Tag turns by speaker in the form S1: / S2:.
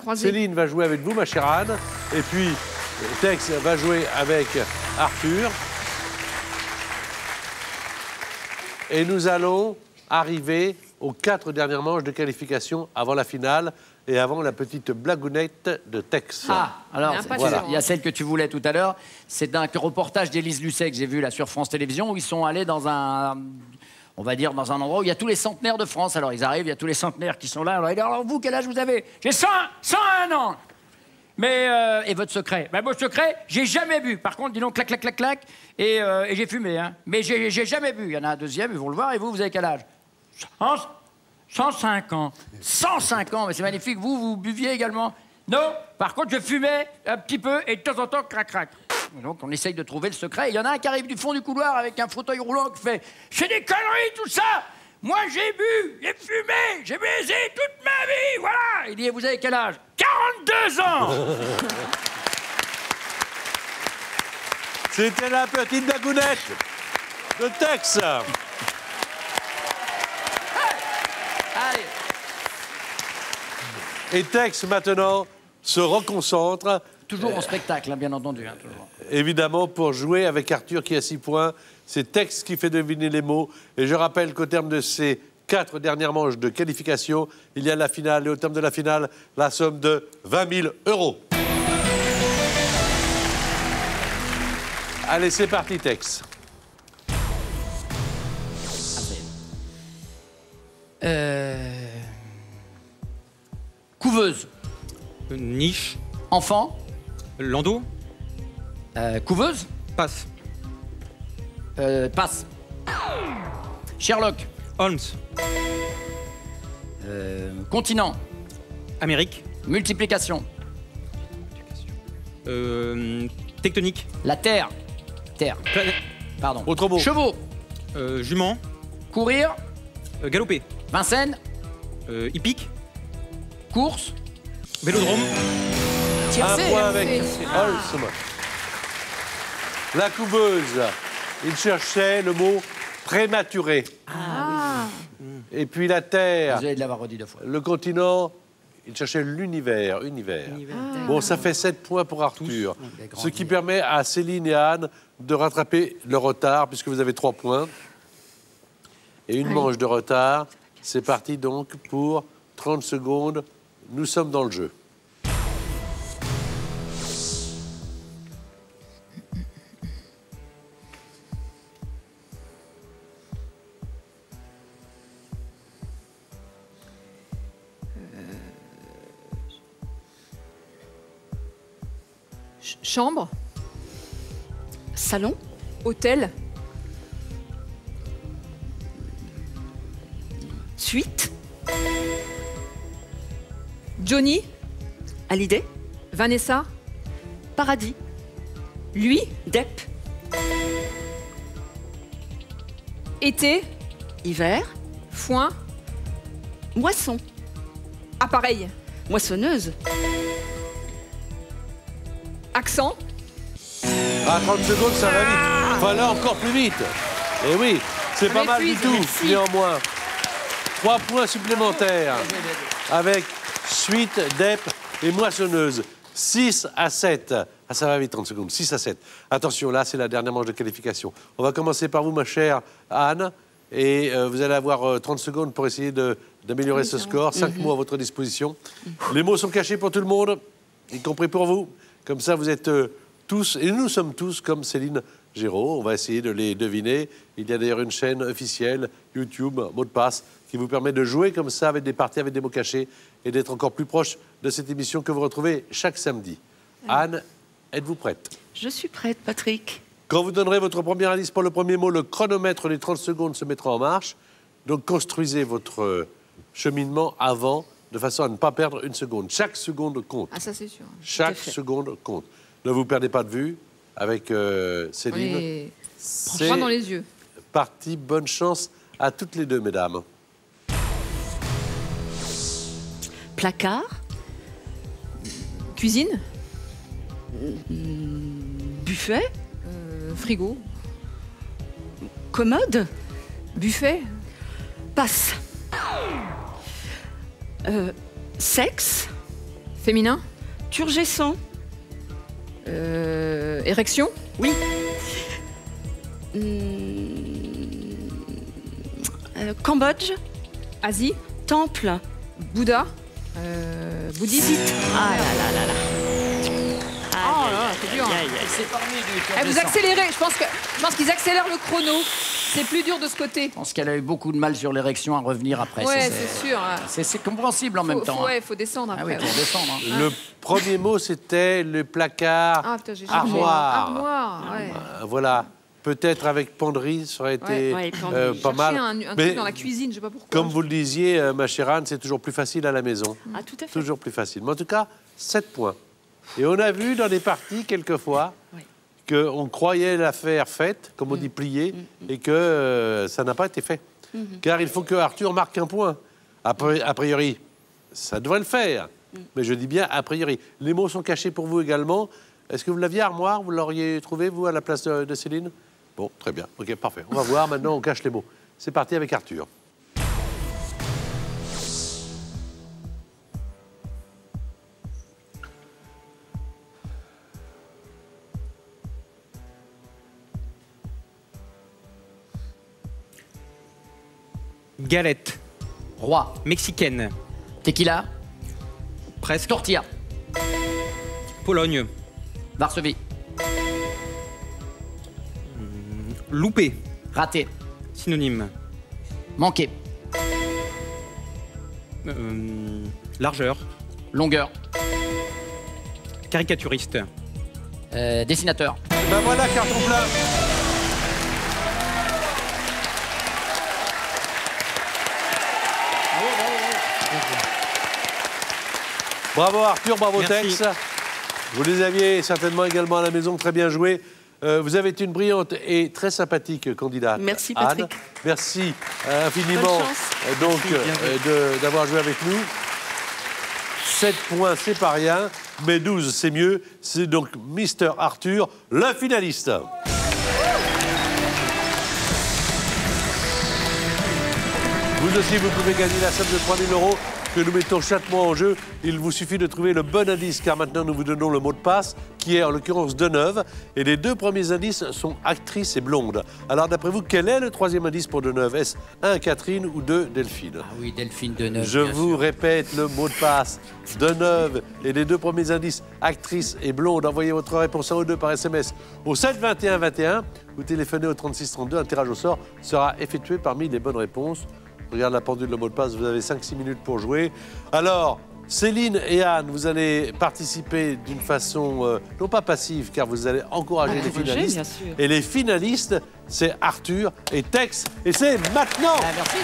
S1: croisés.
S2: Céline va jouer avec vous, ma chère Anne. Et puis, Tex va jouer avec Arthur. Et nous allons arriver aux 4 dernières manches de qualification avant la finale et avant la petite blagounette de Tex.
S3: Ah, alors,
S2: voilà.
S3: Il y a celle que tu voulais tout à l'heure. C'est un reportage d'Élise Lucet que j'ai vu là sur France Télévisions où ils sont allés dans un... On va dire dans un endroit où il y a tous les centenaires de France. Alors ils arrivent, il y a tous les centenaires qui sont là. Alors vous, quel âge vous avez? J'ai 101 ans. Mais, et votre secret? Ben, mon secret, j'ai jamais bu. Par contre, dis donc, clac, clac, clac, clac. Et j'ai fumé, hein. Mais j'ai jamais bu. Il y en a un deuxième, ils vont le voir. Et vous avez quel âge? 105 ans. 105 ans, mais c'est magnifique. Vous buviez également? Non. Par contre, je fumais un petit peu et de temps en temps, crac, crac. Donc, on essaye de trouver le secret. Il y en a un qui arrive du fond du couloir avec un fauteuil roulant qui fait « C'est des conneries, tout ça! Moi, j'ai bu, j'ai fumé, j'ai baisé toute ma vie, voilà !» Il dit « Vous avez quel âge? 42 ans.
S2: C'était la petite blagounette de Tex.
S3: Allez.
S2: Et Tex, maintenant, se reconcentre.
S3: Toujours en spectacle, hein, bien entendu. Hein, toujours.
S2: Évidemment, pour jouer avec Arthur qui a 6 points, c'est Tex qui fait deviner les mots. Et je rappelle qu'au terme de ces 4 dernières manches de qualification, il y a la finale. Et au terme de la finale, la somme de 20 000 €. Allez, c'est parti, Tex.
S3: Couveuse.
S4: Niche.
S3: Enfant.
S4: Landau.
S3: Couveuse.
S4: Passe.
S3: Passe. Sherlock.
S4: Holmes.
S3: Continent.
S4: Amérique.
S3: Multiplication.
S4: Tectonique.
S3: La Terre. Terre. Pardon.
S2: Autre mot.
S3: Chevaux.
S4: Jument.
S3: Courir.
S4: Galoper.
S3: Vincennes.
S4: Hippique.
S3: Course.
S4: Vélodrome.
S2: Un point avec Holmes. La couveuse. Il cherchait le mot prématuré. Et puis la Terre.
S3: Vous allez l'avoir redit 2 fois.
S2: Le continent. Il cherchait l'univers. Bon, ça fait 7 points pour Arthur. Ce qui permet à Céline et Anne de rattraper le retard, puisque vous avez 3 points. Et une manche de retard. C'est parti donc pour 30 secondes. Nous sommes dans le jeu.
S1: Chambre.
S5: Salon.
S1: Hôtel.
S5: Suite.
S1: Johnny.
S5: Hallyday.
S1: Vanessa.
S5: Paradis.
S1: Lui.
S5: Depp.
S1: Été.
S5: Hiver.
S1: Foin.
S5: Moisson.
S1: Appareil.
S5: Moissonneuse.
S1: Accent.
S2: À 30 secondes, ça va vite. Enfin, là, encore plus vite. Et oui, c'est pas mal du tout, néanmoins. 3 points supplémentaires avec suite, Depp et moissonneuse. 6 à 7. Ah, ça va vite, 30 secondes. 6 à 7. Attention, là, c'est la dernière manche de qualification. On va commencer par vous, ma chère Anne. Et vous allez avoir 30 secondes pour essayer d'améliorer ce score. 5 mots à votre disposition. Les mots sont cachés pour tout le monde, y compris pour vous. Comme ça, vous êtes tous, et nous sommes tous comme Céline Géraud. On va essayer de les deviner. Il y a d'ailleurs une chaîne officielle, YouTube, mot de passe, qui vous permet de jouer comme ça avec des parties, avec des mots cachés, et d'être encore plus proche de cette émission que vous retrouvez chaque samedi. Anne, êtes-vous prête?
S5: Je suis prête, Patrick.
S2: Quand vous donnerez votre premier indice pour le premier mot, le chronomètre des 30 secondes se mettra en marche. Donc construisez votre cheminement avant, de façon à ne pas perdre une seconde. Chaque seconde compte.
S1: Ah, ça, c'est sûr.
S2: Chaque seconde compte. Ne vous perdez pas de vue avec Céline.
S1: C'est dans les yeux.
S2: Parti, bonne chance à toutes les deux, mesdames.
S5: Placard.
S1: Cuisine.
S5: Buffet.
S1: Frigo.
S5: Commode.
S1: Buffet.
S5: Passe. Sexe.
S1: Féminin.
S5: Turgescent.
S1: Érection.
S5: Oui. Cambodge.
S1: Asie.
S5: Temple.
S1: Bouddha. Bouddhiste.
S5: Ah là là là là.
S1: Oh là là, c'est dur. hein.
S3: C'est parmi du
S1: Eh, vous
S3: turgescent.
S1: accélérez. Je pense qu'ils accélèrent le chrono. C'est plus dur de ce côté.
S3: Je pense qu'elle a eu beaucoup de mal sur l'érection à revenir après.
S1: Ouais, c'est sûr. hein.
S3: C'est compréhensible en même temps. hein.
S1: Ouais, faut descendre
S3: Ah oui,
S1: après.
S3: pour descendre. hein.
S2: Le premier mot, c'était le placard.
S1: Ah putain, j'ai
S2: Armoire.
S1: Armoire, ouais.
S2: Voilà. Peut-être avec penderie, ça aurait été
S5: Ouais, penderie.
S2: pas mal.
S1: Un
S2: Mais
S1: truc dans la cuisine, je sais pas pourquoi.
S2: comme vous le disiez, ma chère Anne, c'est toujours plus facile à la maison.
S5: Ah, tout à fait.
S2: Toujours plus facile. Mais en tout cas, 7 points. Et on a vu dans des parties, quelquefois,
S5: Oui.
S2: qu'on croyait l'affaire faite, comme on dit pliée, et que ça n'a pas été fait. Car il faut que Arthur marque un point. A priori, ça devrait le faire. Mais je dis bien a priori. Les mots sont cachés pour vous également. Est-ce que vous l'aviez, Armoire? Vous l'auriez trouvé, vous, à la place de Céline? Bon, très bien. OK, parfait. On va voir. Maintenant, on cache les mots. C'est parti avec Arthur.
S4: Galette.
S3: Roi.
S4: Mexicaine.
S3: Tequila.
S4: Presque.
S3: Tortilla.
S4: Pologne.
S3: Varsovie.
S4: Loupé.
S3: Raté.
S4: Synonyme.
S3: Manqué.
S4: Largeur.
S3: Longueur.
S4: Caricaturiste.
S3: Dessinateur.
S2: Ben voilà, carton plein. Bravo Arthur, bravo
S4: Merci.
S2: Tex. Vous les aviez certainement également à la maison, très bien joué. Vous avez été une brillante et très sympathique candidate.
S5: Merci,
S2: Anne.
S5: Patrick.
S2: Merci infiniment
S5: Bonne chance.
S2: donc d'avoir joué avec nous. 7 points, c'est pas rien, mais 12, c'est mieux. C'est donc Mister Arthur, le finaliste. Vous aussi, vous pouvez gagner la somme de 3 000 € que nous mettons chaque mois en jeu. Il vous suffit de trouver le bon indice, car maintenant nous vous donnons le mot de passe, qui est en l'occurrence Deneuve. Et les 2 premiers indices sont actrice et blonde. Alors d'après vous, quel est le 3e indice pour Deneuve? Est-ce 1, Catherine ou 2, Delphine?
S3: Ah oui, Delphine Deneuve.
S2: Je
S3: bien
S2: vous
S3: sûr.
S2: répète le mot de passe, Deneuve, et les 2 premiers indices, actrice et blonde. Envoyez votre réponse en O2 par SMS au 7 21 21. Vous téléphonez au 36 32. Un tirage au sort sera effectué parmi les bonnes réponses. Regarde la pendule, le mot de passe, vous avez 5-6 minutes pour jouer. Alors, Céline et Anne, vous allez participer d'une façon non pas passive, car vous allez encourager les
S5: Encourager,
S2: finalistes.
S5: bien sûr.
S2: Et les finalistes, c'est Arthur et Tex. Et c'est maintenant.
S3: Ah, merci.